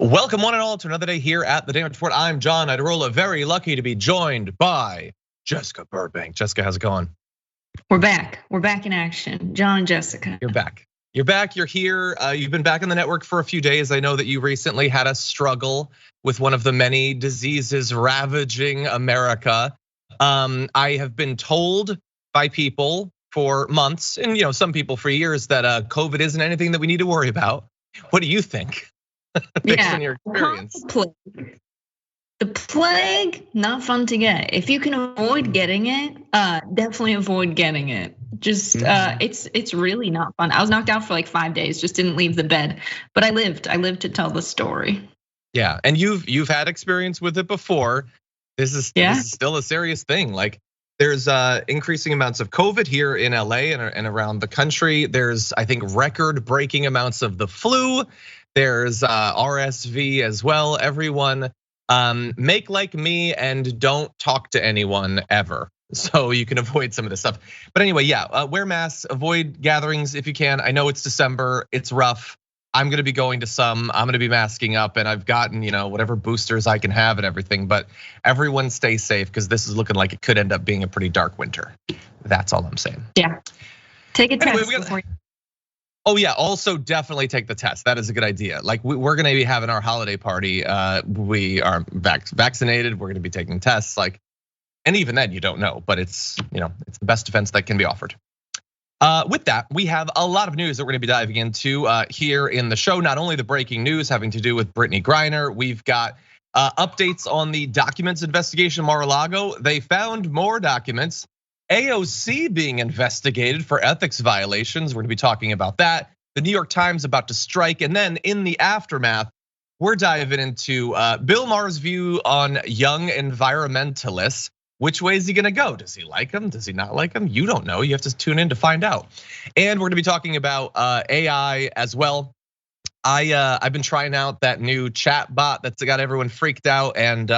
Welcome one and all to another day here at the Damage Report. I'm John Idarola, very lucky to be joined by Jessica Burbank. Jessica, how's it going? We're back. We're back in action. John and Jessica. You're back. You're back. You're here. You've been back on the network for a few days. I know that you recently had a struggle with one of the many diseases ravaging America. I have been told by people for months, and some people for years, that COVID isn't anything that we need to worry about. What do you think? Based on your experience. The plague, not fun to get. If you can avoid getting it, definitely avoid getting it. Just it's really not fun. I was knocked out for like 5 days, just didn't leave the bed. But I lived to tell the story. Yeah, and you've had experience with it before. This is still a serious thing. Like, there's increasing amounts of COVID here in LA and around the country. There's, I think, record-breaking amounts of the flu. There's RSV as well. Everyone, make like me and don't talk to anyone ever, so you can avoid some of this stuff. But anyway, wear masks, avoid gatherings if you can. I know it's December, it's rough. I'm gonna be going to some, I'm gonna be masking up, and I've gotten whatever boosters I can have and everything. But everyone stay safe, because this is looking like it could end up being a pretty dark winter. That's all I'm saying. Yeah, take a test before you. Oh yeah, also definitely take the test. That is a good idea. Like, we're gonna be having our holiday party. We are vaccinated, we're gonna be taking tests. And even then you don't know, but it's it's the best defense that can be offered. With that, we have a lot of news that we're gonna be diving into here in the show. Not only the breaking news having to do with Brittney Griner, we've got updates on the documents investigation Mar-a-Lago. They found more documents. AOC being investigated for ethics violations. We're gonna be talking about that. The New York Times about to strike. And then in the aftermath, we're diving into Bill Maher's view on young environmentalists. Which way is he gonna go? Does he like them? Does he not like them? You don't know, you have to tune in to find out. And we're gonna be talking about AI as well. I've been trying out that new chat bot that's got everyone freaked out, and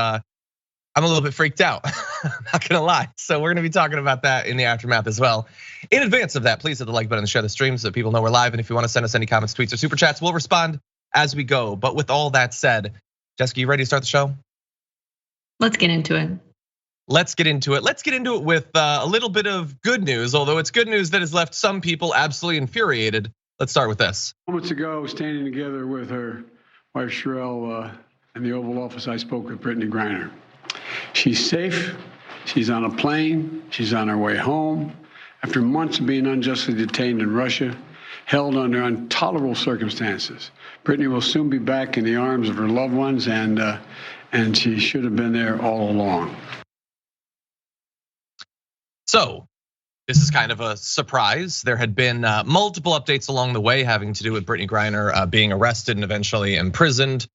I'm a little bit freaked out, I'm not gonna lie. So we're gonna be talking about that in the aftermath as well. In advance of that, please hit the like button and share the stream so that people know we're live. And if you wanna send us any comments, tweets, or super chats, we'll respond as we go. But with all that said, Jessica, you ready to start the show? Let's get into it. Let's get into it. Let's get into it with a little bit of good news, although it's good news that has left some people absolutely infuriated. Let's start with this. Moments ago, standing together with her wife Sherelle in the Oval Office, I spoke with Brittney Griner. She's safe, she's on a plane, she's on her way home. After months of being unjustly detained in Russia, held under intolerable circumstances. Brittney will soon be back in the arms of her loved ones, and she should have been there all along. So, this is kind of a surprise. There had been multiple updates along the way having to do with Brittney Griner being arrested and eventually imprisoned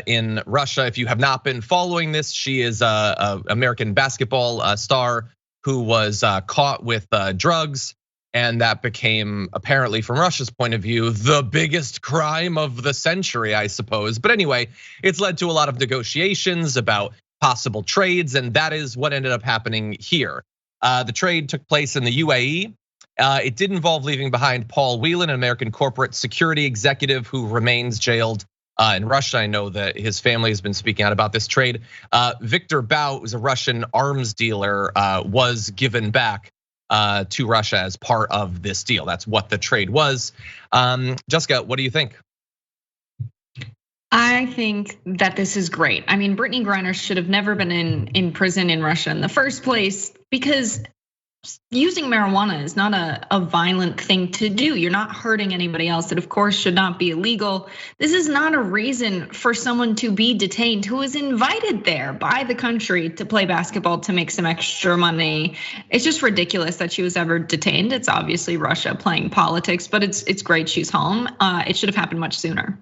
in Russia. If you have not been following this, she is a American basketball star who was caught with drugs, and that became, apparently from Russia's point of view, the biggest crime of the century, I suppose. But anyway, it's led to a lot of negotiations about possible trades, and that is what ended up happening here. The trade took place in the UAE. It did involve leaving behind Paul Whelan, an American corporate security executive who remains jailed in Russia. I know that his family has been speaking out about this trade. Victor Bout, who's a Russian arms dealer, was given back to Russia as part of this deal. That's what the trade was. Jessica, what do you think? I think that this is great. I mean, Brittney Griner should have never been in prison in Russia in the first place, because using marijuana is not a violent thing to do. You're not hurting anybody else. It of course should not be illegal. This is not a reason for someone to be detained who was invited there by the country to play basketball to make some extra money. It's just ridiculous that she was ever detained. It's obviously Russia playing politics, but it's great she's home. It should have happened much sooner.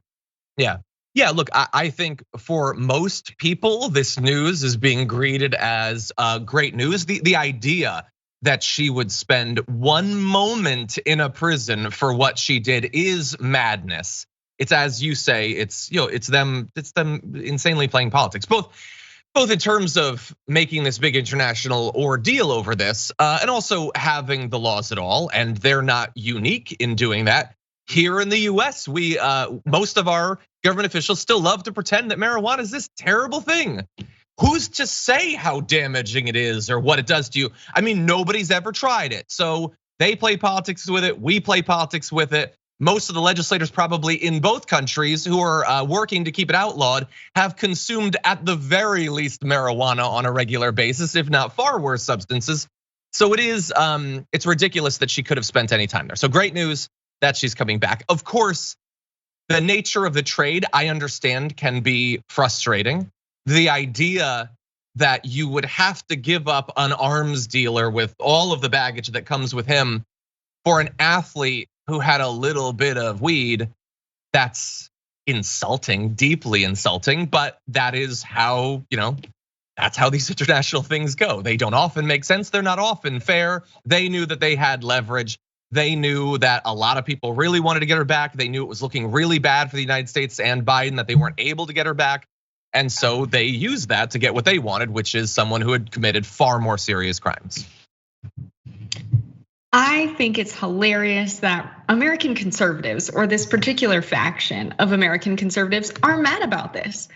Yeah, look, I think for most people, this news is being greeted as great news. The idea that she would spend one moment in a prison for what she did is madness. It's, as you say, it's them insanely playing politics, both in terms of making this big international ordeal over this, and also having the laws at all. And they're not unique in doing that. Here in the US, we most of our government officials still love to pretend that marijuana is this terrible thing. Who's to say how damaging it is or what it does to you? I mean, nobody's ever tried it. So they play politics with it, we play politics with it. Most of the legislators probably in both countries who are working to keep it outlawed have consumed at the very least marijuana on a regular basis, if not far worse substances. So it's ridiculous that she could have spent any time there. So great news that she's coming back. Of course, the nature of the trade, I understand, can be frustrating. The idea that you would have to give up an arms dealer with all of the baggage that comes with him for an athlete who had a little bit of weed, that's insulting, deeply insulting, but that is how, that's how these international things go. They don't often make sense, they're not often fair. They knew that they had leverage. They knew that a lot of people really wanted to get her back. They knew it was looking really bad for the United States and Biden that they weren't able to get her back. And so they used that to get what they wanted, which is someone who had committed far more serious crimes. I think it's hilarious that American conservatives, or this particular faction of American conservatives, are mad about this.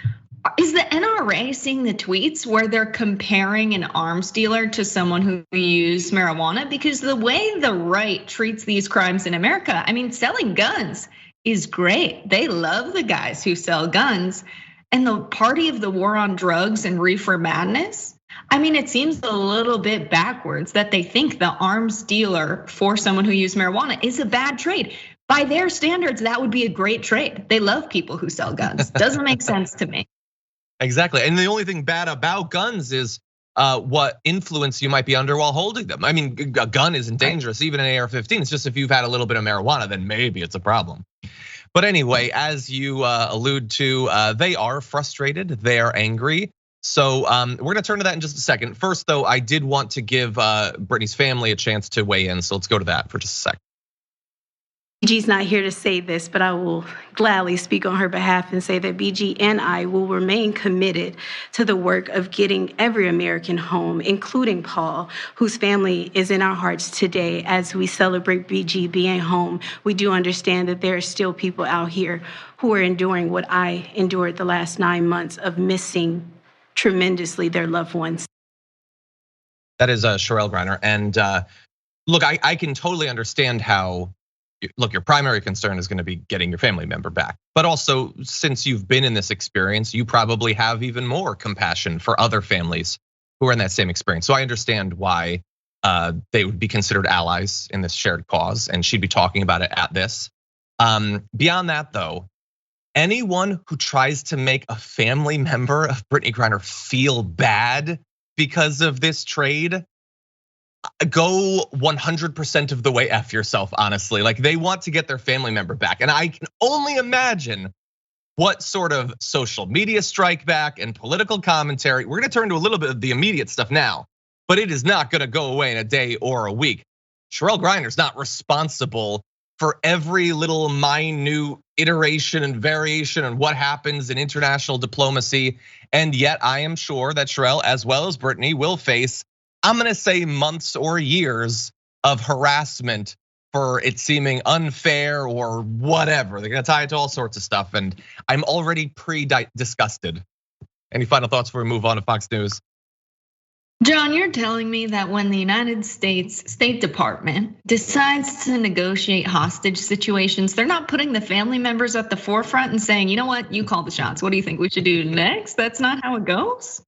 Is the NRA seeing the tweets where they're comparing an arms dealer to someone who used marijuana? Because the way the right treats these crimes in America, I mean, selling guns is great. They love the guys who sell guns. And the party of the war on drugs and reefer madness, I mean, it seems a little bit backwards that they think the arms dealer for someone who used marijuana is a bad trade. By their standards, that would be a great trade. They love people who sell guns. Doesn't make sense to me. Exactly, and the only thing bad about guns is what influence you might be under while holding them. I mean, a gun isn't dangerous, even an AR-15. It's just if you've had a little bit of marijuana, then maybe it's a problem. But anyway, as you allude to, they are frustrated, they are angry. So we're gonna turn to that in just a second. First though, I did want to give Brittney's family a chance to weigh in. So let's go to that for just a second. BG's not here to say this, but I will gladly speak on her behalf and say that BG and I will remain committed to the work of getting every American home, including Paul, whose family is in our hearts today as we celebrate BG being home. We do understand that there are still people out here who are enduring what I endured the last 9 months of missing tremendously their loved ones. That is Sherelle Griner. And look, I can totally understand how, look, your primary concern is gonna be getting your family member back. But also, since you've been in this experience, you probably have even more compassion for other families who are in that same experience. So I understand why they would be considered allies in this shared cause, and she'd be talking about it at this. Beyond that though, anyone who tries to make a family member of Brittney Griner feel bad because of this trade, go 100% of the way F yourself, honestly. Like, they want to get their family member back. And I can only imagine what sort of social media strike back and political commentary. We're gonna turn to a little bit of the immediate stuff now, but it is not gonna go away in a day or a week. Sherelle Griner's not responsible for every little minute iteration and variation and what happens in international diplomacy. And yet I am sure that Sherelle, as well as Brittney, will face, I'm gonna say, months or years of harassment for it seeming unfair or whatever. They're gonna tie it to all sorts of stuff, and I'm already disgusted. Any final thoughts before we move on to Fox News? John, you're telling me that when the United States State Department decides to negotiate hostage situations, they're not putting the family members at the forefront and saying, you know what, you call the shots. What do you think we should do next? That's not how it goes.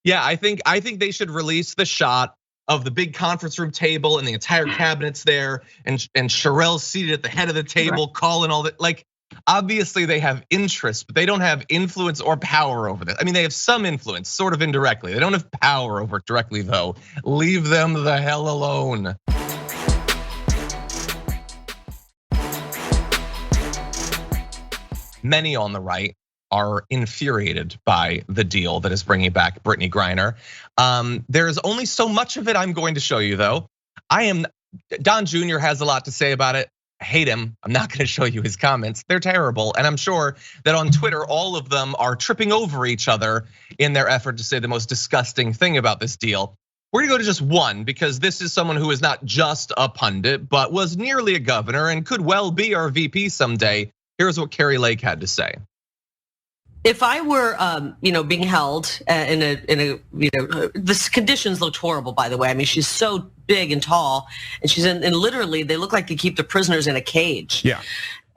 Yeah, I think they should release the shot of the big conference room table and the entire cabinet's there, and Sherelle seated at the head of the table, calling all that. Like, obviously they have interest, but they don't have influence or power over this. I mean, they have some influence, sort of indirectly. They don't have power over it directly, though. Leave them the hell alone. Many on the right are infuriated by the deal that is bringing back Brittney Griner. There's only so much of it I'm going to show you, though. Don Jr. has a lot to say about it. I hate him. I'm not gonna show you his comments. They're terrible. And I'm sure that on Twitter, all of them are tripping over each other in their effort to say the most disgusting thing about this deal. We're gonna go to just one, because this is someone who is not just a pundit, but was nearly a governor and could well be our VP someday. Here's what Kari Lake had to say. If I were, being held in a, the conditions looked horrible, by the way. I mean, she's so big and tall, and she's in, and literally they look like they keep the prisoners in a cage. Yeah.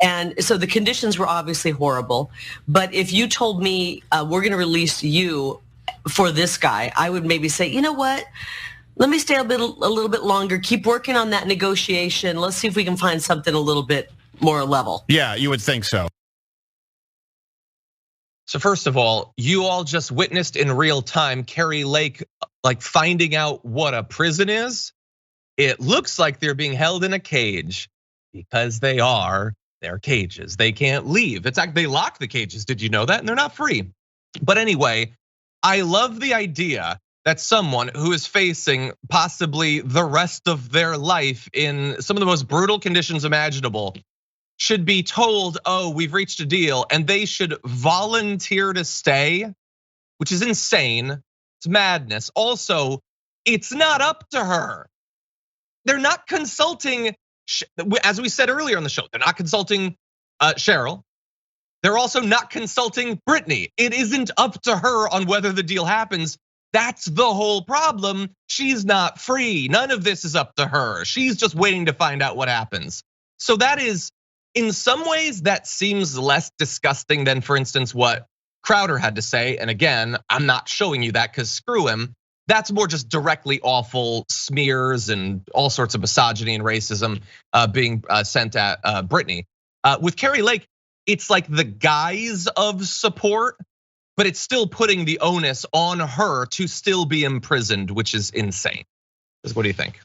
And so the conditions were obviously horrible. But if you told me we're going to release you for this guy, I would maybe say, you know what? Let me stay a little bit longer. Keep working on that negotiation. Let's see if we can find something a little bit more level. Yeah, you would think so. So first of all, you all just witnessed in real time Kari Lake like finding out what a prison is. It looks like they're being held in a cage because they are. They're cages. They can't leave. It's like they lock the cages. Did you know that? And they're not free. But anyway, I love the idea that someone who is facing possibly the rest of their life in some of the most brutal conditions imaginable should be told, oh, we've reached a deal, and they should volunteer to stay, which is insane. It's madness. Also, it's not up to her. They're not consulting, as we said earlier on the show, they're not consulting Cheryl. They're also not consulting Brittney. It isn't up to her on whether the deal happens. That's the whole problem. She's not free. None of this is up to her. She's just waiting to find out what happens. So that is, in some ways, that seems less disgusting than, for instance, what Crowder had to say. And again, I'm not showing you that because screw him. That's more just directly awful smears and all sorts of misogyny and racism being sent at Brittney. With Kari Lake, it's like the guise of support, but it's still putting the onus on her to still be imprisoned, which is insane. What do you think?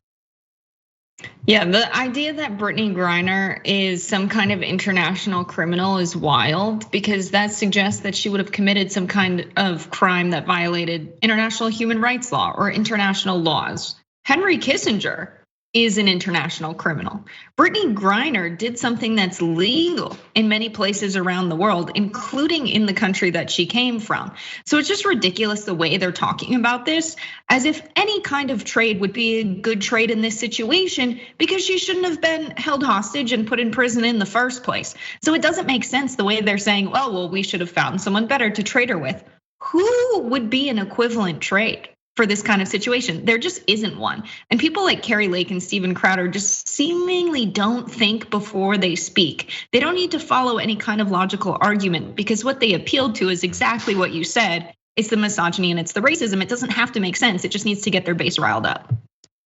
Yeah, the idea that Brittney Griner is some kind of international criminal is wild, because that suggests that she would have committed some kind of crime that violated international human rights law or international laws. Henry Kissinger is an international criminal. Brittney Griner did something that's legal in many places around the world, including in the country that she came from. So it's just ridiculous the way they're talking about this, as if any kind of trade would be a good trade in this situation, because she shouldn't have been held hostage and put in prison in the first place. So it doesn't make sense the way they're saying, well, we should have found someone better to trade her with. Who would be an equivalent trade for this kind of situation? There just isn't one. And people like Kari Lake and Steven Crowder just seemingly don't think before they speak. They don't need to follow any kind of logical argument, because what they appealed to is exactly what you said. It's the misogyny and it's the racism. It doesn't have to make sense. It just needs to get their base riled up.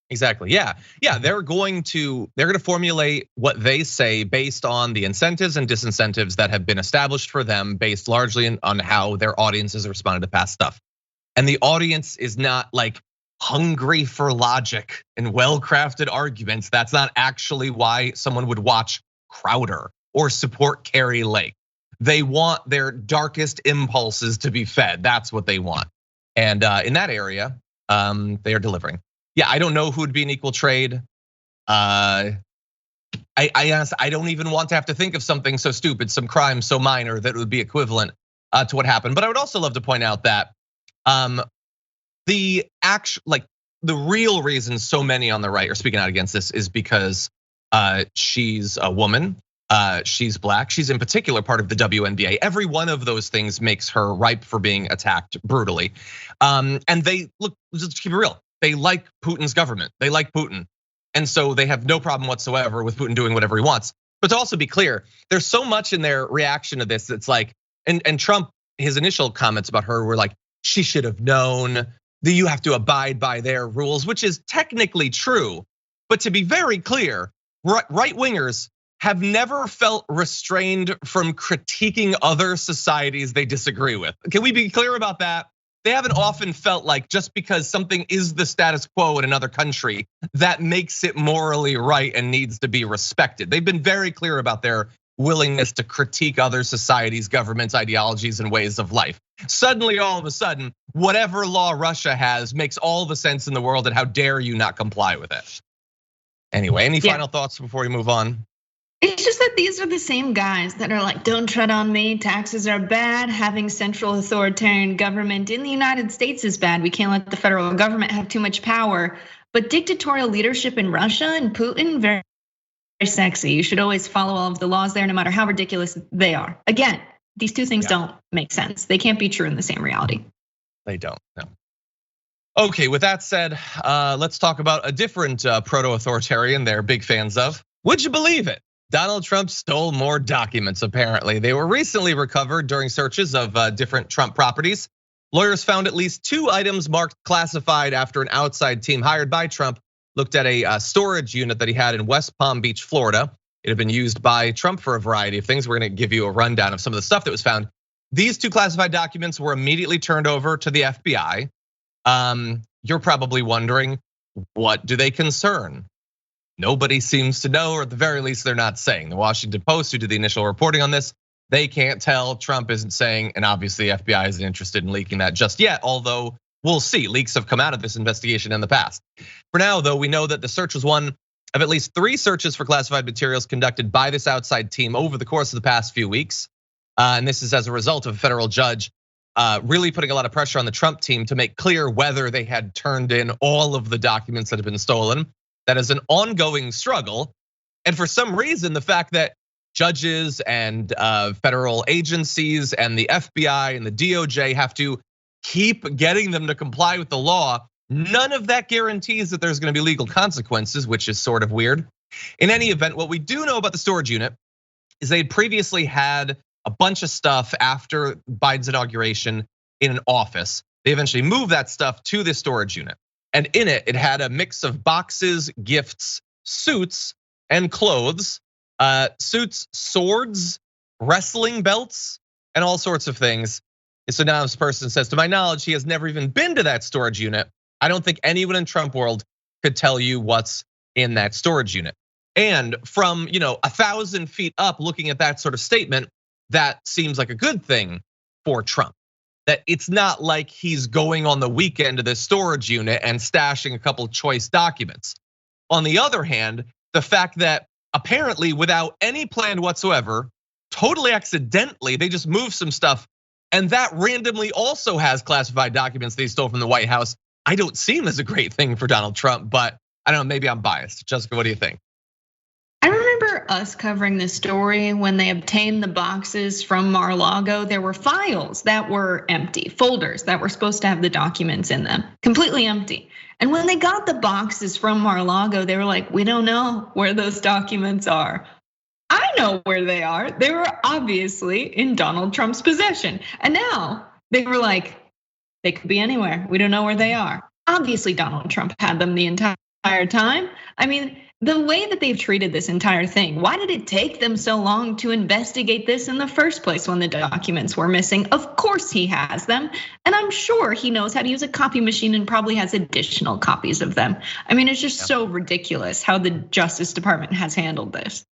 Exactly. Yeah. They're going to formulate what they say based on the incentives and disincentives that have been established for them, based largely on how their audiences responded to past stuff. And the audience is not like hungry for logic and well-crafted arguments. That's not actually why someone would watch Crowder or support Kari Lake. They want their darkest impulses to be fed. That's what they want. And in that area, they are delivering. Yeah, I don't know who would be an equal trade. I don't even want to have to think of something so stupid, some crime so minor that it would be equivalent to what happened. But I would also love to point out that the real reason so many on the right are speaking out against this is because she's a woman, she's black, she's in particular part of the WNBA. Every one of those things makes her ripe for being attacked brutally. And they look, just keep it real, they like Putin's government, they like Putin. And so they have no problem whatsoever with Putin doing whatever he wants. But to also be clear, there's so much in their reaction to this that's like, and Trump, his initial comments about her were like, she should have known that you have to abide by their rules, which is technically true. But to be very clear, right wingers have never felt restrained from critiquing other societies they disagree with. Can we be clear about that? They haven't often felt like just because something is the status quo in another country, that makes it morally right and needs to be respected. They've been very clear about their willingness to critique other societies, governments, ideologies, and ways of life. Suddenly, all of a sudden, whatever law Russia has makes all the sense in the world, and how dare you not comply with it? Anyway, any final thoughts before we move on? It's just that these are the same guys that are like, don't tread on me, taxes are bad, having central authoritarian government in the United States is bad, we can't let the federal government have too much power. But dictatorial leadership in Russia and Putin, very sexy. You should always follow all of the laws there, no matter how ridiculous they are. Again, These two things don't make sense. They can't be true in the same reality. They don't, no. Okay, with that said, let's talk about a different proto-authoritarian they're big fans of. Would you believe it? Donald Trump stole more documents, apparently. They were recently recovered during searches of different Trump properties. Lawyers found at least 2 items marked classified after an outside team hired by Trump looked at a storage unit that he had in West Palm Beach, Florida. It had been used by Trump for a variety of things. We're gonna give you a rundown of some of the stuff that was found. These 2 classified documents were immediately turned over to the FBI. You're probably wondering, what do they concern? Nobody seems to know, or at the very least, they're not saying. The Washington Post, who did the initial reporting on this, they can't tell. Trump isn't saying, and obviously the FBI isn't interested in leaking that just yet, although we'll see. Leaks have come out of this investigation in the past. For now, though, we know that the search was one of at least 3 searches for classified materials conducted by this outside team over the course of the past few weeks. And this is as a result of a federal judge really putting a lot of pressure on the Trump team to make clear whether they had turned in all of the documents that had been stolen. That is an ongoing struggle. And for some reason, the fact that judges and federal agencies and the FBI and the DOJ have to keep getting them to comply with the law, none of that guarantees that there's gonna be legal consequences, which is sort of weird. In any event, what we do know about the storage unit is they had previously had a bunch of stuff after Biden's inauguration in an office. They eventually moved that stuff to this storage unit. And in it, it had a mix of boxes, gifts, suits, and clothes. Suits, swords, wrestling belts, and all sorts of things. And so now this person says, to my knowledge, he has never even been to that storage unit. I don't think anyone in Trump world could tell you what's in that storage unit. And from 1,000 feet up, looking at that sort of statement, that seems like a good thing for Trump. That it's not like he's going on the weekend to this storage unit and stashing a couple choice documents. On the other hand, the fact that apparently without any plan whatsoever, totally accidentally, they just moved some stuff, and that randomly also has classified documents they stole from the White House. I don't seem as a great thing for Donald Trump, but I don't know, maybe I'm biased. Jessica, what do you think? I remember us covering this story when they obtained the boxes from Mar-a-Lago. There were files that were empty, folders that were supposed to have the documents in them, completely empty. And when they got the boxes from Mar-a-Lago, they were like, we don't know where those documents are. I know where they are. They were obviously in Donald Trump's possession. And now they were like, they could be anywhere. We don't know where they are. Obviously, Donald Trump had them the entire time. I mean, the way that they've treated this entire thing, why did it take them so long to investigate this in the first place when the documents were missing? Of course he has them, and I'm sure he knows how to use a copy machine and probably has additional copies of them. I mean, it's just so ridiculous how the Justice Department has handled this.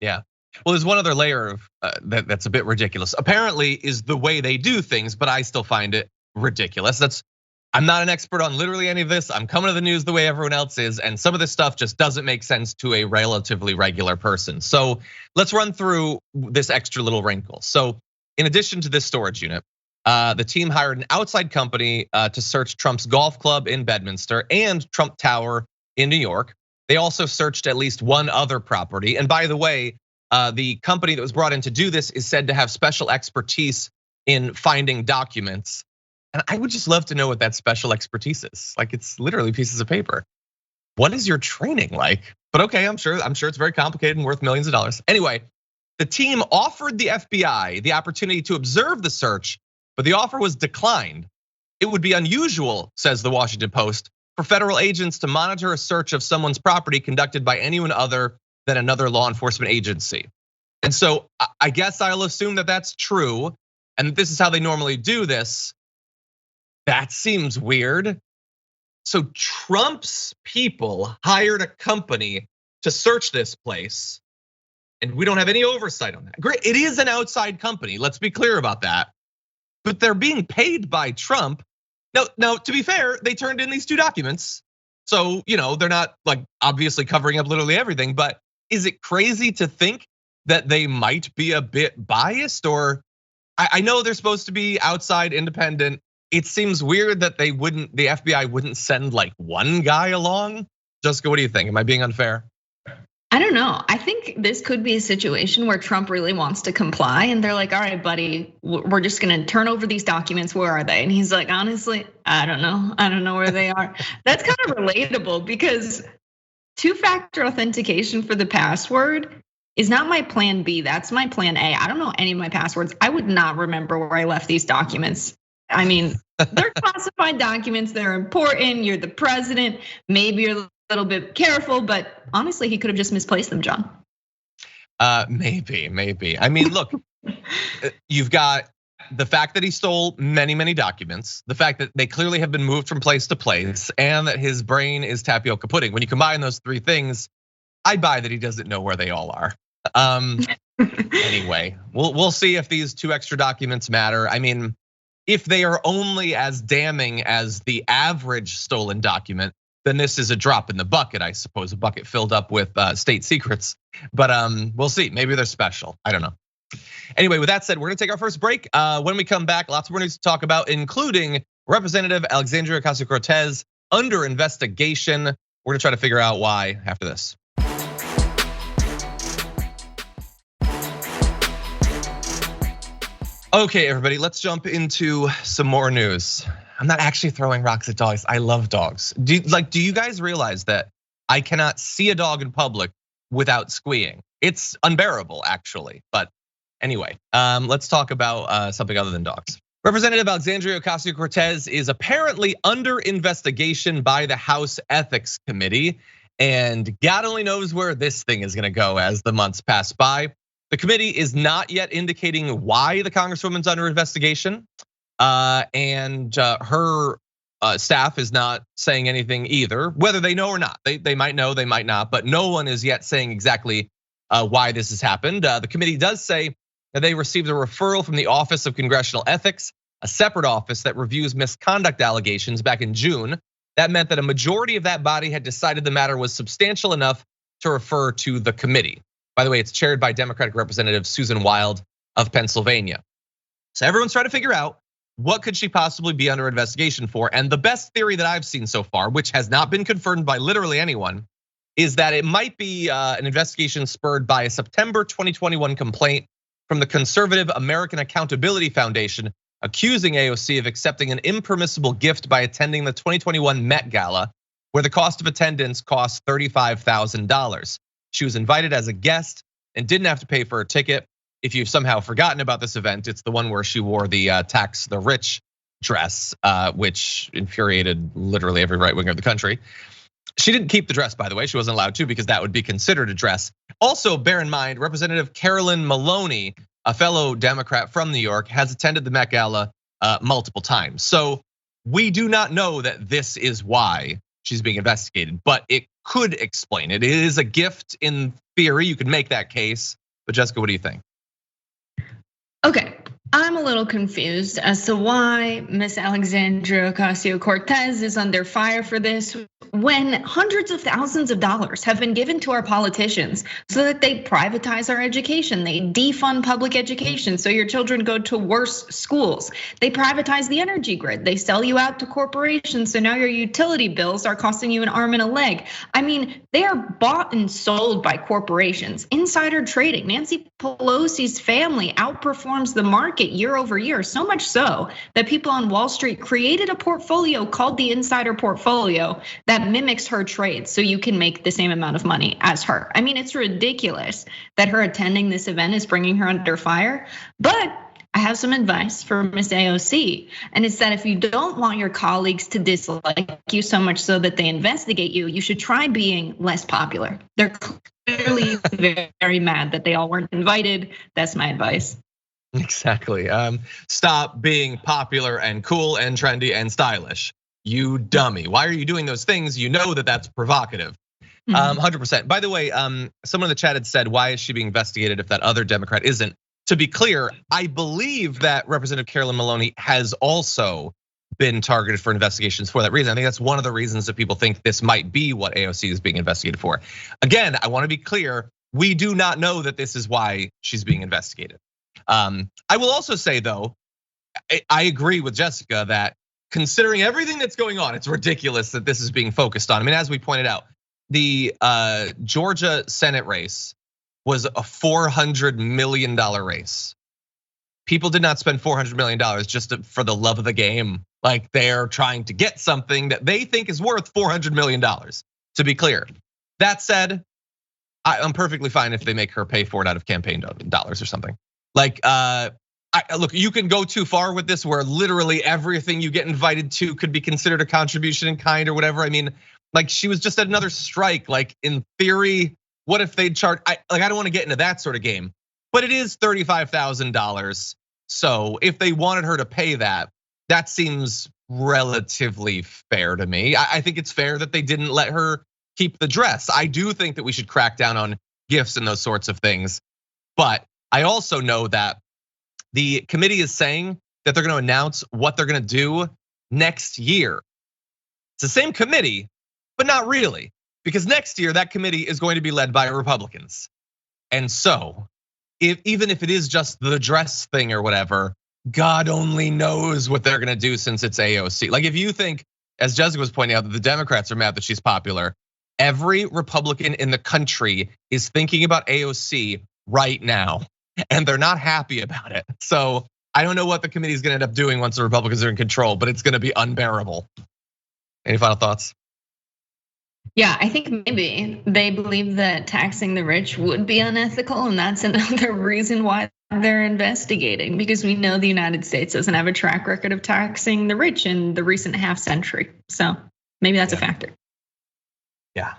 Yeah, well, there's one other layer of that's a bit ridiculous. Apparently is the way they do things, but I still find it ridiculous. I'm not an expert on literally any of this. I'm coming to the news the way everyone else is, and some of this stuff just doesn't make sense to a relatively regular person. So let's run through this extra little wrinkle. So in addition to this storage unit, the team hired an outside company to search Trump's golf club in Bedminster and Trump Tower in New York. They also searched at least one other property. And by the way, the company that was brought in to do this is said to have special expertise in finding documents. And I would just love to know what that special expertise is. Like, it's literally pieces of paper. What is your training like? But okay, I'm sure it's very complicated and worth millions of dollars. Anyway, the team offered the FBI the opportunity to observe the search, but the offer was declined. It would be unusual, says the Washington Post, for federal agents to monitor a search of someone's property conducted by anyone other than another law enforcement agency. And so I guess I'll assume that that's true, and this is how they normally do this. That seems weird. So Trump's people hired a company to search this place, and we don't have any oversight on that. Great, it is an outside company, let's be clear about that. But they're being paid by Trump. Now, to be fair, they turned in these 2 documents. So, they're not like obviously covering up literally everything, but is it crazy to think that they might be a bit biased? Or I know they're supposed to be outside independent. It seems weird that the FBI wouldn't send like one guy along. Jessica, what do you think? Am I being unfair? I don't know. I think this could be a situation where Trump really wants to comply and they're like, all right, buddy, we're just gonna turn over these documents. Where are they? And he's like, honestly, I don't know. I don't know where they are. That's kind of relatable because two-factor authentication for the password is not my plan B. That's my plan A. I don't know any of my passwords. I would not remember where I left these documents. I mean, they're classified documents. They're important. You're the president. Maybe you're a little bit careful, but honestly, he could have just misplaced them, John. Maybe. I mean, look, you've got the fact that he stole many documents, the fact that they clearly have been moved from place to place, and that his brain is tapioca pudding. When you combine those three things, I buy that he doesn't know where they all are. Anyway, we'll see if these 2 extra documents matter. I mean, if they are only as damning as the average stolen document, then this is a drop in the bucket, I suppose, a bucket filled up with state secrets. But we'll see, maybe they're special, I don't know. Anyway, with that said, we're gonna take our first break. When we come back, lots more news to talk about, including Representative Alexandria Ocasio-Cortez under investigation. We're gonna try to figure out why after this. Okay, everybody, let's jump into some more news. I'm not actually throwing rocks at dogs. I love dogs. Do you guys realize that I cannot see a dog in public without squeeing? It's unbearable, actually. But anyway, let's talk about something other than dogs. Representative Alexandria Ocasio-Cortez is apparently under investigation by the House Ethics Committee, and God only knows where this thing is gonna go as the months pass by. The committee is not yet indicating why the Congresswoman's under investigation, and her staff is not saying anything either, whether they know or not. They might know, they might not, but no one is yet saying exactly why this has happened. The committee does say that they received a referral from the Office of Congressional Ethics, a separate office that reviews misconduct allegations back in June. That meant that a majority of that body had decided the matter was substantial enough to refer to the committee. By the way, it's chaired by Democratic Representative Susan Wild of Pennsylvania. So everyone's trying to figure out what could she possibly be under investigation for? And the best theory that I've seen so far, which has not been confirmed by literally anyone, is that it might be an investigation spurred by a September 2021 complaint from the conservative American Accountability Foundation accusing AOC of accepting an impermissible gift by attending the 2021 Met Gala, where the cost of attendance cost $35,000. She was invited as a guest and didn't have to pay for a ticket. If you've somehow forgotten about this event, it's the one where she wore the tax the rich dress, which infuriated literally every right winger of the country. She didn't keep the dress, by the way. She wasn't allowed to because that would be considered a dress. Also, bear in mind, Representative Carolyn Maloney, a fellow Democrat from New York, has attended the Met Gala multiple times. So we do not know that this is why she's being investigated, but it could explain it. It is a gift in theory. You could make that case. But Jessica, what do you think? Okay, I'm a little confused as to why Miss Alexandria Ocasio-Cortez is under fire for this when hundreds of thousands of dollars have been given to our politicians so that they privatize our education. They defund public education so your children go to worse schools. They privatize the energy grid. They sell you out to corporations so now your utility bills are costing you an arm and a leg. I mean, they are bought and sold by corporations. Insider trading. Nancy Pelosi's family outperforms the market year over year, so much so that people on Wall Street created a portfolio called the Insider Portfolio that mimics her trades so you can make the same amount of money as her. I mean, it's ridiculous that her attending this event is bringing her under fire, but I have some advice for Miss AOC, and it's that if you don't want your colleagues to dislike you so much so that they investigate you, you should try being less popular. They're clearly very mad that they all weren't invited. That's my advice. Exactly. Stop being popular and cool and trendy and stylish. You dummy. Why are you doing those things? You know that that's provocative. 100%. By the way, someone in the chat had said, why is she being investigated if that other Democrat isn't? To be clear, I believe that Representative Carolyn Maloney has also been targeted for investigations for that reason. I think that's one of the reasons that people think this might be what AOC is being investigated for. Again, I want to be clear, we do not know that this is why she's being investigated. I will also say though, I agree with Jessica that considering everything that's going on, it's ridiculous that this is being focused on. I mean, as we pointed out, the Georgia Senate race was a $400 million race. People did not spend $400 million just for the love of the game. Like they're trying to get something that they think is worth $400 million, to be clear. That said, I'm perfectly fine if they make her pay for it out of campaign dollars or something. Like, look, you can go too far with this where literally everything you get invited to could be considered a contribution in kind or whatever. I mean, like she was just at another strike. Like in theory, what if they'd charge? I don't want to get into that sort of game, but it is $35,000. So if they wanted her to pay that, that seems relatively fair to me. I think it's fair that they didn't let her keep the dress. I do think that we should crack down on gifts and those sorts of things. But I also know that the committee is saying that they're going to announce what they're going to do next year. It's the same committee, but not really, because next year that committee is going to be led by Republicans. And so, even if it is just the dress thing or whatever, God only knows what they're going to do since it's AOC. Like if you think, as Jessica was pointing out, that the Democrats are mad that she's popular, every Republican in the country is thinking about AOC right now, and they're not happy about it. So I don't know what the committee is going to end up doing once the Republicans are in control, but it's going to be unbearable. Any final thoughts? Yeah, I think maybe they believe that taxing the rich would be unethical, and that's another reason why they're investigating, because we know the United States doesn't have a track record of taxing the rich in the recent half century. So maybe that's a factor. Yeah.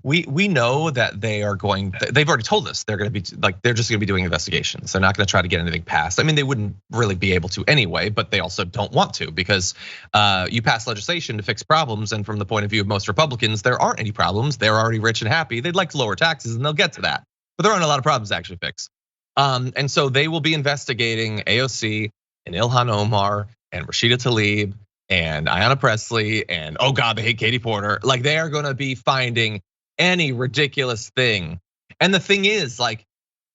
We know that they've already told us they're going to be like, they're just going to be doing investigations. They're not going to try to get anything passed. I mean, they wouldn't really be able to anyway, but they also don't want to, because you pass legislation to fix problems. And from the point of view of most Republicans, there aren't any problems. They're already rich and happy. They'd like to lower taxes, and they'll get to that. But there aren't a lot of problems to actually fix. And so they will be investigating AOC and Ilhan Omar and Rashida Tlaib and Ayanna Pressley and, oh God, they hate Katie Porter. Like they are going to be finding any ridiculous thing. And the thing is, like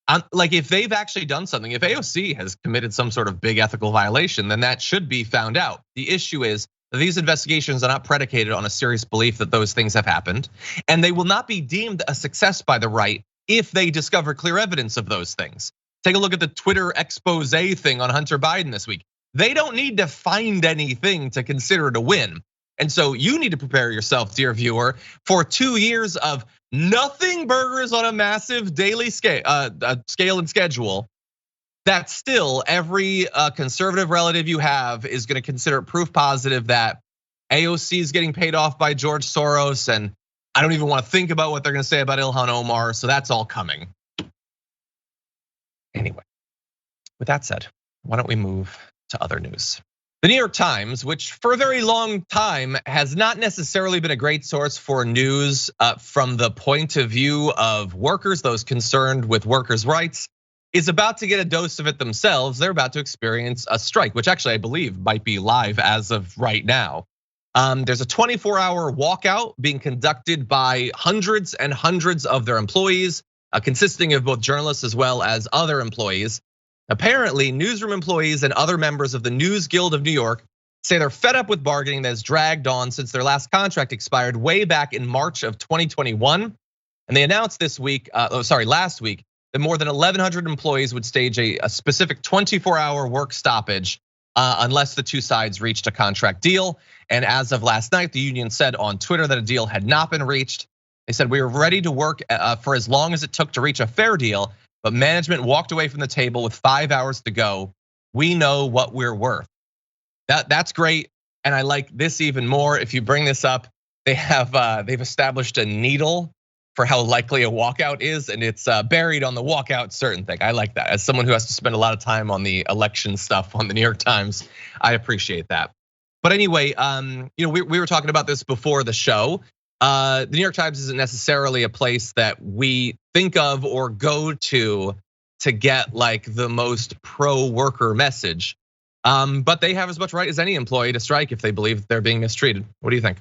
if they've actually done something, if AOC has committed some sort of big ethical violation, then that should be found out. The issue is that these investigations are not predicated on a serious belief that those things have happened, and they will not be deemed a success by the right if they discover clear evidence of those things. Take a look at the Twitter expose thing on Hunter Biden this week. They don't need to find anything to consider it a win. And so you need to prepare yourself, dear viewer, for 2 years of nothing burgers on a massive daily scale and schedule. That still every conservative relative you have is going to consider it proof positive that AOC is getting paid off by George Soros, and I don't even want to think about what they're going to say about Ilhan Omar. So that's all coming. Anyway, with that said, why don't we move to other news? The New York Times, which for a very long time has not necessarily been a great source for news from the point of view of workers, those concerned with workers' rights, is about to get a dose of it themselves. They're about to experience a strike, which actually I believe might be live as of right now. There's a 24-hour walkout being conducted by hundreds and hundreds of their employees, consisting of both journalists as well as other employees. Apparently, newsroom employees and other members of the News Guild of New York say they're fed up with bargaining that has dragged on since their last contract expired way back in March of 2021. And they announced last week, that more than 1,100 employees would stage a specific 24-hour work stoppage unless the two sides reached a contract deal. And as of last night, the union said on Twitter that a deal had not been reached. They said, we were ready to work for as long as it took to reach a fair deal, but management walked away from the table with 5 hours to go. We know what we're worth. That's great, and I like this even more. If you bring this up, they've established a needle for how likely a walkout is, and it's buried on the walkout certain thing. I like that. As someone who has to spend a lot of time on the election stuff on the New York Times, I appreciate that. But anyway, we were talking about this before the show. The New York Times isn't necessarily a place that we think of or go to get like the most pro-worker message. But they have as much right as any employee to strike if they believe they're being mistreated. What do you think?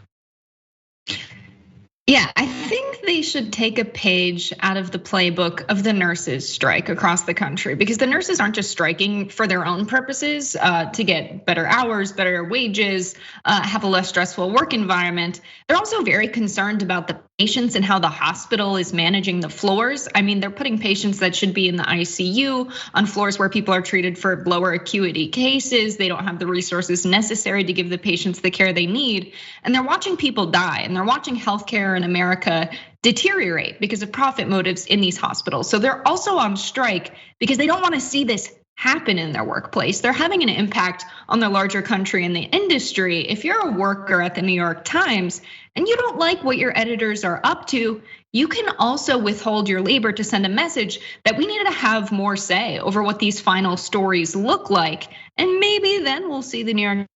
Yeah, I think they should take a page out of the playbook of the nurses' strike across the country, because the nurses aren't just striking for their own purposes to get better hours, better wages, have a less stressful work environment. They're also very concerned about the patients and how the hospital is managing the floors. I mean, they're putting patients that should be in the ICU on floors where people are treated for lower acuity cases. They don't have the resources necessary to give the patients the care they need. And they're watching people die, and they're watching healthcare in America deteriorate because of profit motives in these hospitals. So they're also on strike because they don't want to see this happen in their workplace. They're having an impact on the larger country and the industry. If you're a worker at the New York Times and you don't like what your editors are up to, you can also withhold your labor to send a message that we need to have more say over what these final stories look like. And maybe then we'll see the New York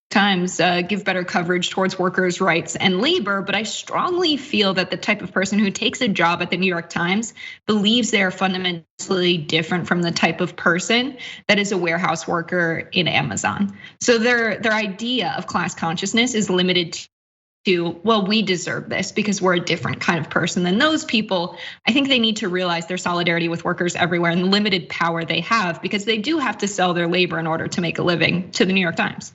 Times give better coverage towards workers' rights and labor. But I strongly feel that the type of person who takes a job at the New York Times believes they are fundamentally different from the type of person that is a warehouse worker in Amazon. So their idea of class consciousness is limited to, well, we deserve this because we're a different kind of person than those people. I think they need to realize their solidarity with workers everywhere and the limited power they have, because they do have to sell their labor in order to make a living to the New York Times.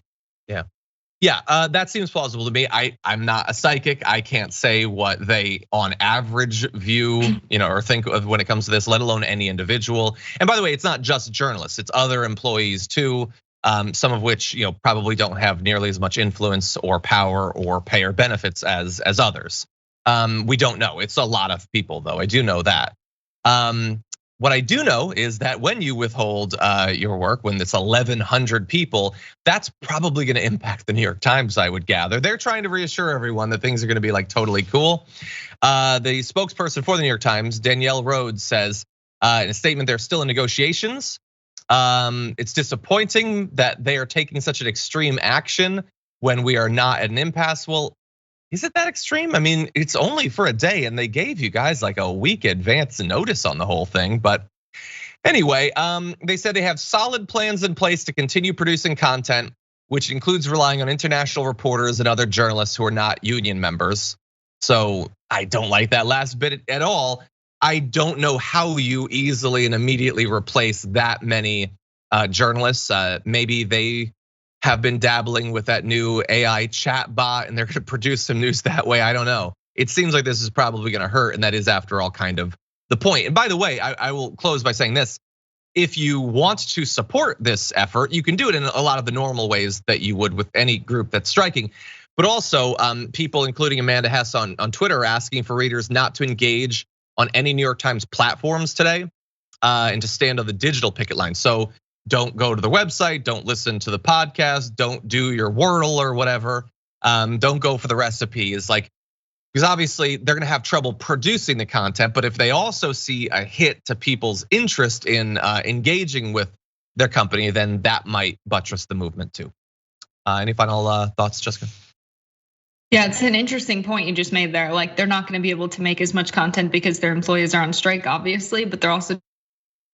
Yeah, that seems plausible to me. I'm not a psychic. I can't say what they on average view, or think of when it comes to this, let alone any individual. And by the way, it's not just journalists, it's other employees too. Some of which, probably don't have nearly as much influence or power or pay or benefits as others. We don't know. It's a lot of people though, I do know that. What I do know is that when you withhold your work, when it's 1,100 people, that's probably gonna impact the New York Times, I would gather. They're trying to reassure everyone that things are gonna be like totally cool. The spokesperson for the New York Times, Danielle Rhodes, says in a statement, they're still in negotiations. It's disappointing that they are taking such an extreme action when we are not at an impasse. Well, is it that extreme? I mean, it's only for a day and they gave you guys like a week advance notice on the whole thing. But anyway, they said they have solid plans in place to continue producing content, which includes relying on international reporters and other journalists who are not union members. So I don't like that last bit at all. I don't know how you easily and immediately replace that many journalists. Maybe they have been dabbling with that new AI chat bot and they're gonna produce some news that way, I don't know. It seems like this is probably gonna hurt, and that is after all kind of the point. And by the way, I will close by saying this. If you want to support this effort, you can do it in a lot of the normal ways that you would with any group that's striking. But also people, including Amanda Hess on Twitter, are asking for readers not to engage on any New York Times platforms today and to stand on the digital picket line. So don't go to the website, don't listen to the podcast, don't do your Wordle or whatever. Don't go for the recipes, because obviously they're gonna have trouble producing the content. But if they also see a hit to people's interest in engaging with their company, then that might buttress the movement too. Any final thoughts, Jessica? Yeah, it's an interesting point you just made there. Like, they're not gonna be able to make as much content because their employees are on strike, obviously, but they're also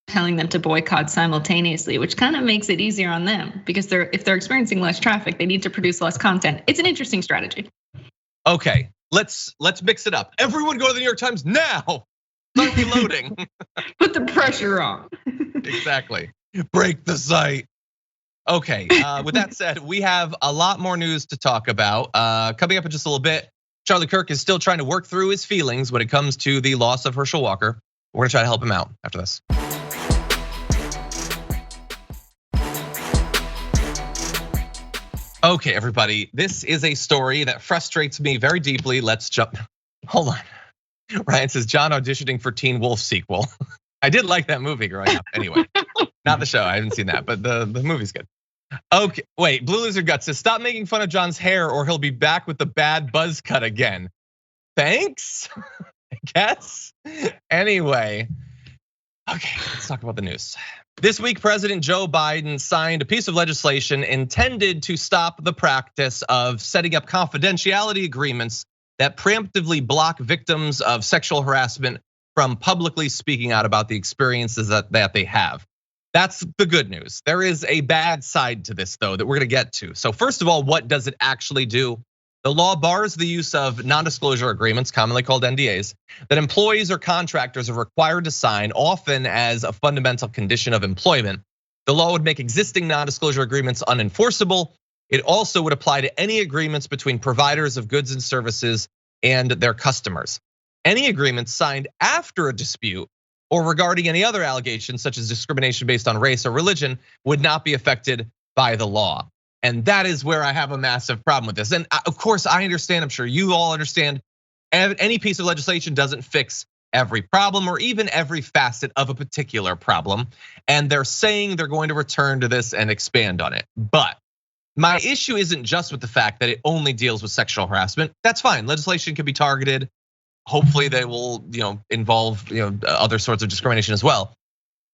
telling them to boycott simultaneously, which kind of makes it easier on them because if they're experiencing less traffic, they need to produce less content. It's an interesting strategy. Okay, let's mix it up. Everyone go to the New York Times now. Start reloading. Put the pressure on. Exactly. Break the site. Okay, with that said, we have a lot more news to talk about. Coming up in just a little bit, Charlie Kirk is still trying to work through his feelings when it comes to the loss of Herschel Walker. We're gonna try to help him out after this. Okay, everybody, this is a story that frustrates me very deeply. Let's jump. Hold on. Ryan says John auditioning for Teen Wolf sequel. I did like that movie growing up. Anyway, not the show. I haven't seen that, but the movie's good. Okay, wait. Blue Lizard Gut says stop making fun of John's hair, or he'll be back with the bad buzz cut again. Thanks, I guess. Anyway, okay, let's talk about the news. This week, President Joe Biden signed a piece of legislation intended to stop the practice of setting up confidentiality agreements that preemptively block victims of sexual harassment from publicly speaking out about the experiences that they have. That's the good news. There is a bad side to this though that we're gonna get to. So first of all, what does it actually do? The law bars the use of non-disclosure agreements, commonly called NDAs, that employees or contractors are required to sign, often as a fundamental condition of employment. The law would make existing non-disclosure agreements unenforceable. It also would apply to any agreements between providers of goods and services and their customers. Any agreements signed after a dispute or regarding any other allegations, such as discrimination based on race or religion, would not be affected by the law. And that is where I have a massive problem with this. And of course, I understand, I'm sure you all understand, any piece of legislation doesn't fix every problem or even every facet of a particular problem. And they're saying they're going to return to this and expand on it. But my issue isn't just with the fact that it only deals with sexual harassment. That's fine, legislation can be targeted. Hopefully they will involve other sorts of discrimination as well.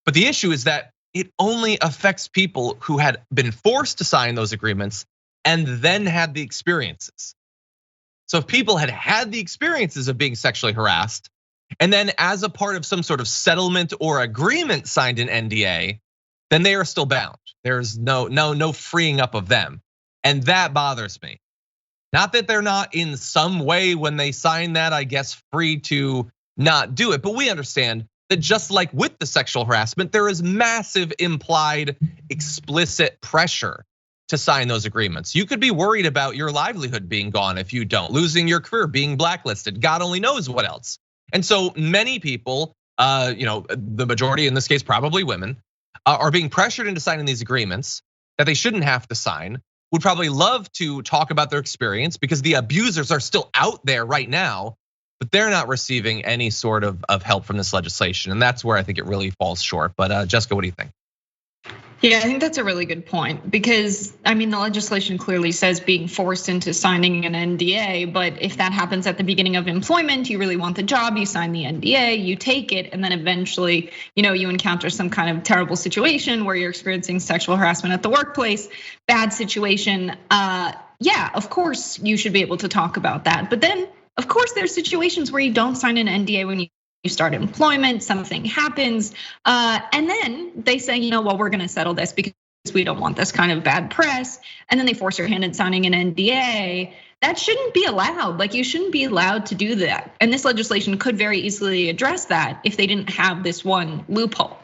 But the issue is that it only affects people who had been forced to sign those agreements and then had the experiences. So if people had had the experiences of being sexually harassed, and then as a part of some sort of settlement or agreement signed an NDA, then they are still bound. There's no freeing up of them. And that bothers me. Not that they're not in some way when they sign that, I guess, free to not do it, but we understand that just like with the sexual harassment, there is massive implied explicit pressure to sign those agreements. You could be worried about your livelihood being gone if you don't, losing your career, being blacklisted, God only knows what else. And so many people, the majority in this case, probably women, are being pressured into signing these agreements that they shouldn't have to sign, would probably love to talk about their experience because the abusers are still out there right now, but they're not receiving any sort of help from this legislation. And that's where I think it really falls short. But Jessica, what do you think? Yeah, I think that's a really good point because the legislation clearly says being forced into signing an NDA, but if that happens at the beginning of employment, you really want the job, you sign the NDA, you take it, and then eventually, you encounter some kind of terrible situation where you're experiencing sexual harassment at the workplace, bad situation. Yeah, of course you should be able to talk about that. But then, of course, there's situations where you don't sign an NDA when you start employment, something happens, and then they say, well, we're gonna settle this because we don't want this kind of bad press. And then they force your hand in signing an NDA. That shouldn't be allowed. Like, you shouldn't be allowed to do that. And this legislation could very easily address that if they didn't have this one loophole.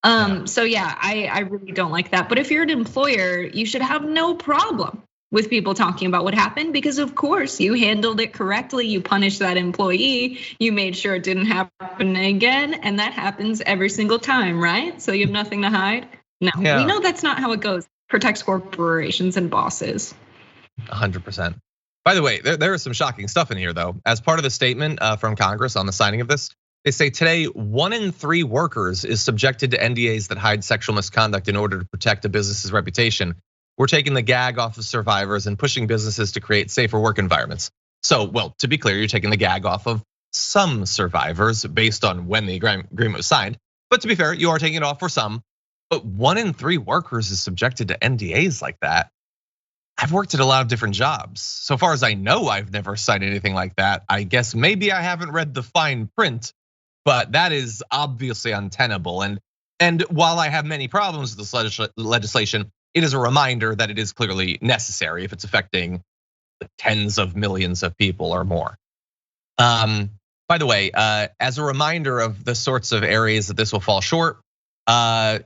So yeah, I really don't like that. But if you're an employer, you should have no problem with people talking about what happened because of course you handled it correctly, you punished that employee, you made sure it didn't happen again, and that happens every single time, right? So you have nothing to hide? No, we know that's not how it goes. Protects corporations and bosses. 100%. By the way, there is some shocking stuff in here though. As part of the statement from Congress on the signing of this, they say today 1 in 3 workers is subjected to NDAs that hide sexual misconduct in order to protect a business's reputation. We're taking the gag off of survivors and pushing businesses to create safer work environments. So, well, to be clear, you're taking the gag off of some survivors based on when the agreement was signed. But to be fair, you are taking it off for some. But 1 in 3 workers is subjected to NDAs like that. I've worked at a lot of different jobs. So far as I know, I've never signed anything like that. I guess maybe I haven't read the fine print, but that is obviously untenable. And while I have many problems with this legislation, it is a reminder that it is clearly necessary if it's affecting the tens of millions of people or more. By the way, as a reminder of the sorts of areas that this will fall short, I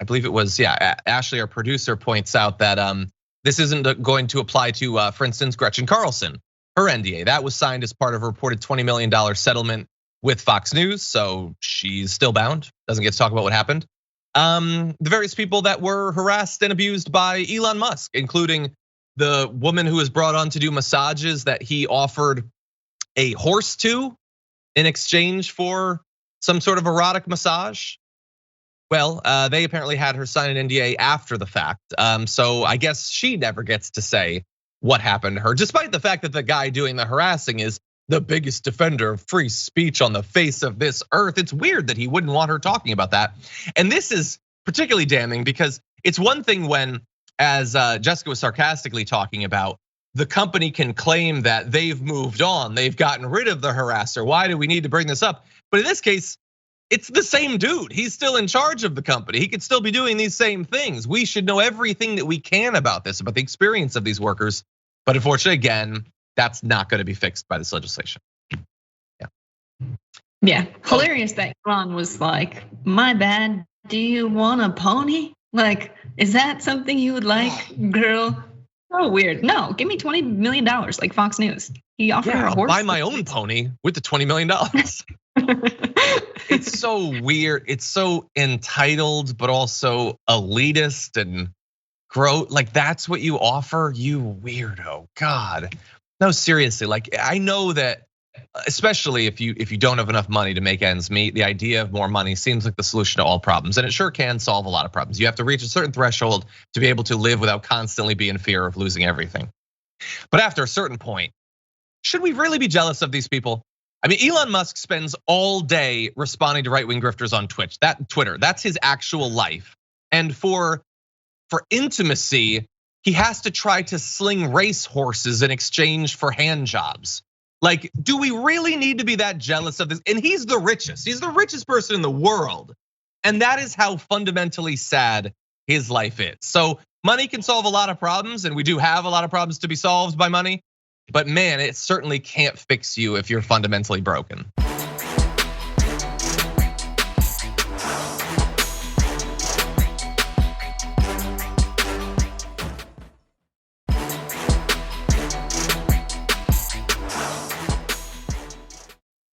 believe it was, Ashley, our producer, points out that this isn't going to apply to, for instance, Gretchen Carlson, her NDA. That was signed as part of a reported $20 million settlement with Fox News, so she's still bound, doesn't get to talk about what happened. The various people that were harassed and abused by Elon Musk, including the woman who was brought on to do massages that he offered a horse to in exchange for some sort of erotic massage. Well, they apparently had her sign an NDA after the fact. So I guess she never gets to say what happened to her, despite the fact that the guy doing the harassing is the biggest defender of free speech on the face of this earth. It's weird that he wouldn't want her talking about that. And this is particularly damning because it's one thing when, as Jessica was sarcastically talking about, the company can claim that they've moved on, they've gotten rid of the harasser. Why do we need to bring this up? But in this case, it's the same dude. He's still in charge of the company. He could still be doing these same things. We should know everything that we can about this, about the experience of these workers. But unfortunately, again, that's not going to be fixed by this legislation. Yeah, hilarious that Elon was like, my bad, do you want a pony? Like, is that something you would like, girl? So weird. No, give me $20 million like Fox News. He offered her a horse. I'll buy my own pony with the $20 million. It's so weird. It's so entitled, but also elitist and gross. Like that's what you offer, you weirdo. God, no, seriously. Like I know that, especially if you don't have enough money to make ends meet, the idea of more money seems like the solution to all problems, and it sure can solve a lot of problems. You have to reach a certain threshold to be able to live without constantly being in fear of losing everything. But after a certain point, should we really be jealous of these people? I mean, Elon Musk spends all day responding to right-wing grifters on Twitter. That's his actual life. And for intimacy, he has to try to sling race horses in exchange for hand jobs. Like, do we really need to be that jealous of this? And he's the richest. He's the richest person in the world. And that is how fundamentally sad his life is. So money can solve a lot of problems, and we do have a lot of problems to be solved by money. But man, it certainly can't fix you if you're fundamentally broken.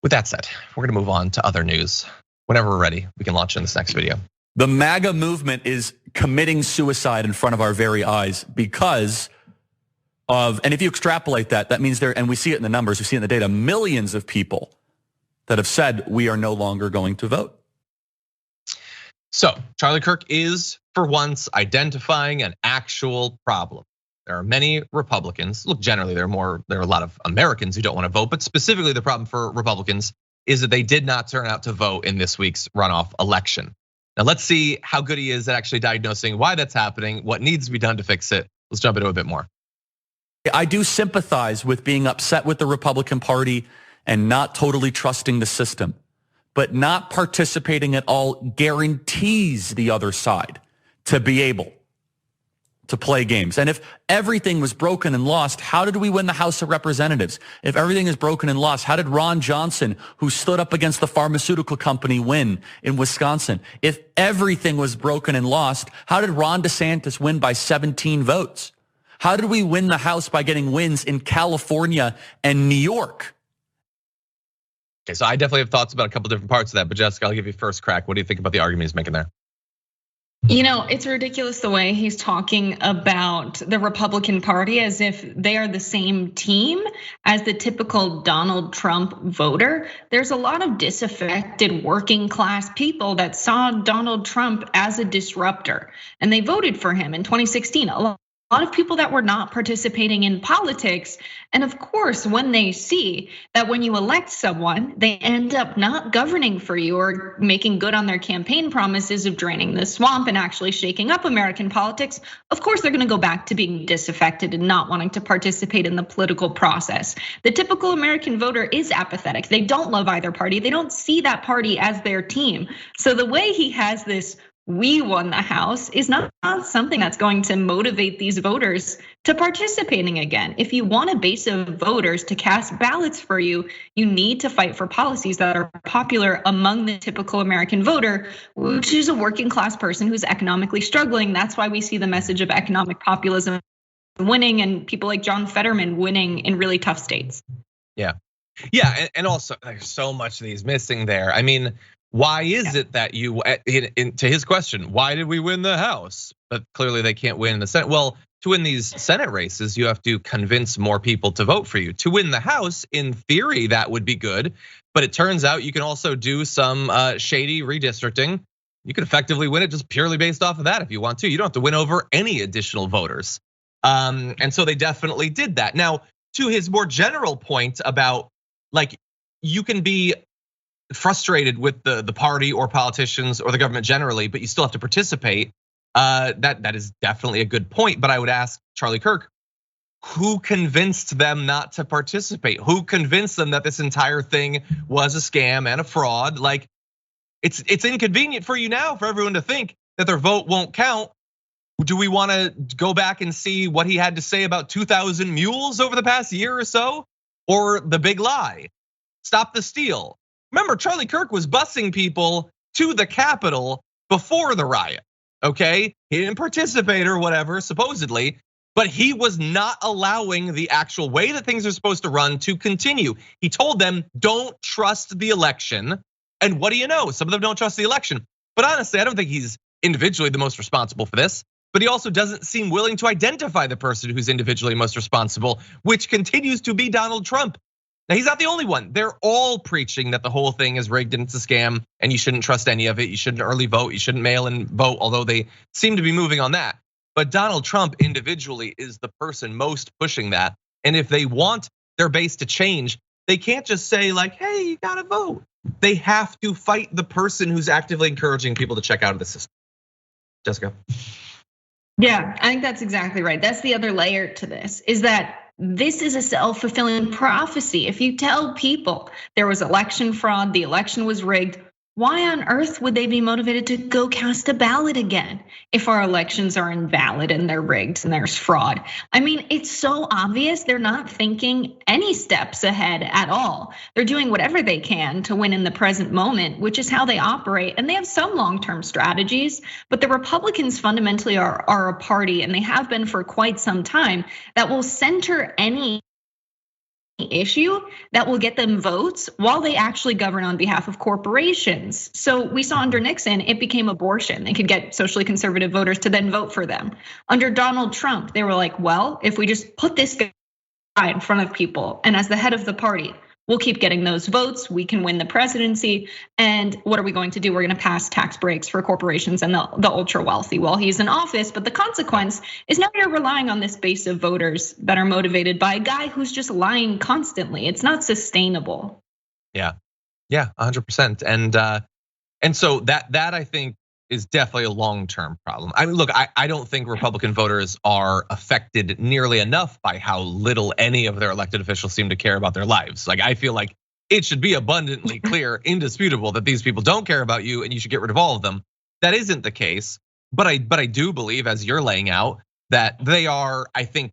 With that said, we're gonna move on to other news. Whenever we're ready, we can launch in this next video. The MAGA movement is committing suicide in front of our very eyes because of, and if you extrapolate that means there, and we see it in the numbers, we see it in the data, millions of people that have said we are no longer going to vote. So Charlie Kirk is, for once, identifying an actual problem. There are many Republicans. Look, generally, there are a lot of Americans who don't want to vote, but specifically the problem for Republicans is that they did not turn out to vote in this week's runoff election. Now let's see how good he is at actually diagnosing why that's happening, what needs to be done to fix it. Let's jump into a bit more. I do sympathize with being upset with the Republican Party and not totally trusting the system, but not participating at all guarantees the other side to be able to play games. And if everything was broken and lost, how did we win the House of Representatives? If everything is broken and lost, how did Ron Johnson, who stood up against the pharmaceutical company, win in Wisconsin? If everything was broken and lost, how did Ron DeSantis win by 17 votes? How did we win the House by getting wins in California and New York? Okay, so I definitely have thoughts about a couple different parts of that, but Jessica, I'll give you first crack. What do you think about the argument he's making there? You know, it's ridiculous the way he's talking about the Republican Party as if they are the same team as the typical Donald Trump voter. There's a lot of disaffected working class people that saw Donald Trump as a disruptor, and they voted for him in 2016. A lot of people that were not participating in politics. And of course, when they see that when you elect someone, they end up not governing for you or making good on their campaign promises of draining the swamp and actually shaking up American politics, of course, they're gonna go back to being disaffected and not wanting to participate in the political process. The typical American voter is apathetic. They don't love either party. They don't see that party as their team. So the way he has this "we won the House" is not something that's going to motivate these voters to participating again. If you want a base of voters to cast ballots for you, you need to fight for policies that are popular among the typical American voter, which is a working class person who's economically struggling. That's why we see the message of economic populism winning and people like John Fetterman winning in really tough states. Yeah, and also there's so much that he's missing there. I mean, why is it that you, to his question, why did we win the House? But clearly they can't win in the Senate. Well, to win these Senate races, you have to convince more people to vote for you. To win the House, in theory, that would be good. But it turns out you can also do some shady redistricting. You can effectively win it just purely based off of that if you want to. You don't have to win over any additional voters. And so they definitely did that. Now, to his more general point about, like, you can be frustrated with the party or politicians or the government generally, but you still have to participate. That is definitely a good point. But I would ask Charlie Kirk, who convinced them not to participate? Who convinced them that this entire thing was a scam and a fraud? Like, it's inconvenient for you now for everyone to think that their vote won't count. Do we want to go back and see what he had to say about 2,000 mules over the past year or so? Or the big lie, stop the steal. Remember, Charlie Kirk was busing people to the Capitol before the riot, okay? He didn't participate or whatever, supposedly, but he was not allowing the actual way that things are supposed to run to continue. He told them, don't trust the election. And what do you know? Some of them don't trust the election. But honestly, I don't think he's individually the most responsible for this. But he also doesn't seem willing to identify the person who's individually most responsible, which continues to be Donald Trump. Now, he's not the only one. They're all preaching that the whole thing is rigged and it's a scam and you shouldn't trust any of it. You shouldn't early vote. You shouldn't mail in vote, although they seem to be moving on that. But Donald Trump individually is the person most pushing that. And if they want their base to change, they can't just say like, hey, you gotta vote. They have to fight the person who's actively encouraging people to check out of the system. Jessica. Yeah, I think that's exactly right. That's the other layer to this, is that this is a self-fulfilling prophecy. If you tell people there was election fraud, the election was rigged, why on earth would they be motivated to go cast a ballot again if our elections are invalid and they're rigged and there's fraud? I mean, it's so obvious they're not thinking any steps ahead at all. They're doing whatever they can to win in the present moment, which is how they operate. And they have some long-term strategies, but the Republicans fundamentally are a party, and they have been for quite some time, that will center any issue that will get them votes while they actually govern on behalf of corporations. So we saw under Nixon, it became abortion. They could get socially conservative voters to then vote for them. Under Donald Trump, they were like, well, if we just put this guy in front of people and as the head of the party, we'll keep getting those votes, we can win the presidency. And what are we going to do? We're gonna pass tax breaks for corporations and the ultra wealthy while he's in office. But the consequence is now you're relying on this base of voters that are motivated by a guy who's just lying constantly. It's not sustainable. Yeah, 100%. And so that I think is definitely a long-term problem. I mean, look, I don't think Republican voters are affected nearly enough by how little any of their elected officials seem to care about their lives. Like, I feel like it should be abundantly clear, indisputable, that these people don't care about you and you should get rid of all of them. That isn't the case, but I do believe, as you're laying out, that they are, I think,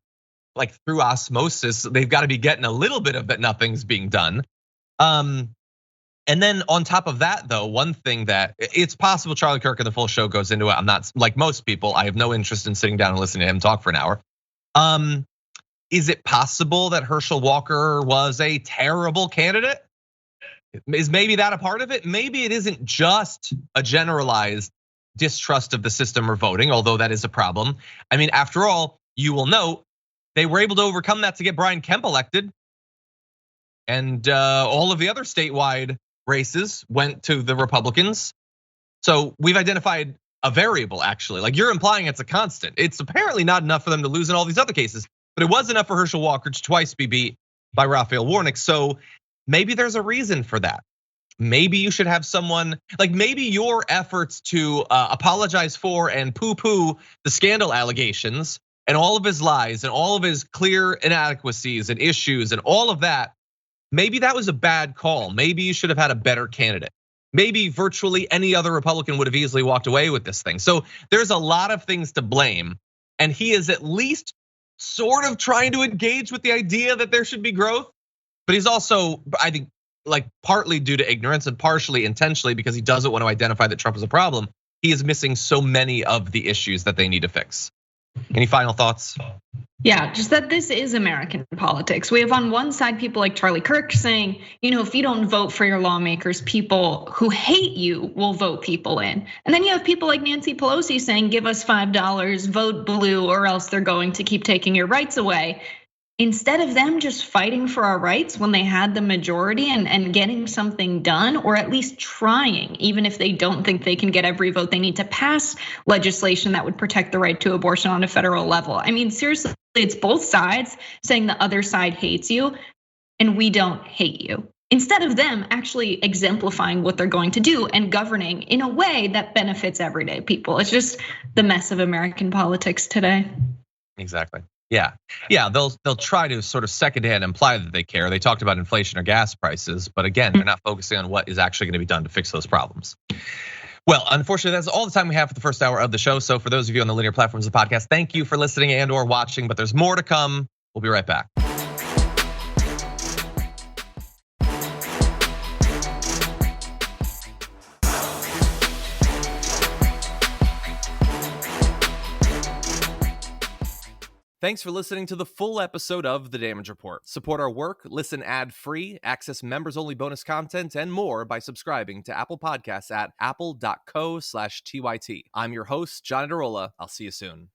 like through osmosis, they've got to be getting a little bit of that nothing's being done. And then on top of that, though, one thing that it's possible Charlie Kirk in the full show goes into it. I'm not like most people. I have no interest in sitting down and listening to him talk for an hour. Is it possible that Herschel Walker was a terrible candidate? Is maybe that a part of it? Maybe it isn't just a generalized distrust of the system or voting, although that is a problem. I mean, after all, you will note they were able to overcome that to get Brian Kemp elected. And all of the other statewide races went to the Republicans. So we've identified a variable, actually. Like, you're implying it's a constant. It's apparently not enough for them to lose in all these other cases, but it was enough for Herschel Walker to twice be beat by Raphael Warnock. So maybe there's a reason for that. Maybe you should have someone, like maybe your efforts to apologize for and poo-poo the scandal allegations and all of his lies and all of his clear inadequacies and issues and all of that, maybe that was a bad call. Maybe you should have had a better candidate. Maybe virtually any other Republican would have easily walked away with this thing. So there's a lot of things to blame. And he is at least sort of trying to engage with the idea that there should be growth. But he's also, I think, like partly due to ignorance and partially intentionally because he doesn't want to identify that Trump is a problem. He is missing so many of the issues that they need to fix. Any final thoughts? Yeah, just that this is American politics. We have on one side people like Charlie Kirk saying, if you don't vote for your lawmakers, people who hate you will vote people in. And then you have people like Nancy Pelosi saying, give us $5, vote blue, or else they're going to keep taking your rights away. Instead of them just fighting for our rights when they had the majority and getting something done, or at least trying, even if they don't think they can get every vote, they need to pass legislation that would protect the right to abortion on a federal level. I mean, seriously, it's both sides saying the other side hates you and we don't hate you. Instead of them actually exemplifying what they're going to do and governing in a way that benefits everyday people. It's just the mess of American politics today. Exactly. Yeah, they'll try to sort of secondhand imply that they care. They talked about inflation or gas prices, but again, they're not focusing on what is actually going to be done to fix those problems. Well, unfortunately, that's all the time we have for the first hour of the show. So for those of you on the linear platforms of the podcast, thank you for listening and or watching, but there's more to come. We'll be right back. Thanks for listening to the full episode of The Damage Report. Support our work, listen ad-free, access members-only bonus content, and more by subscribing to Apple Podcasts at apple.co/TYT. I'm your host, John Adarola. I'll see you soon.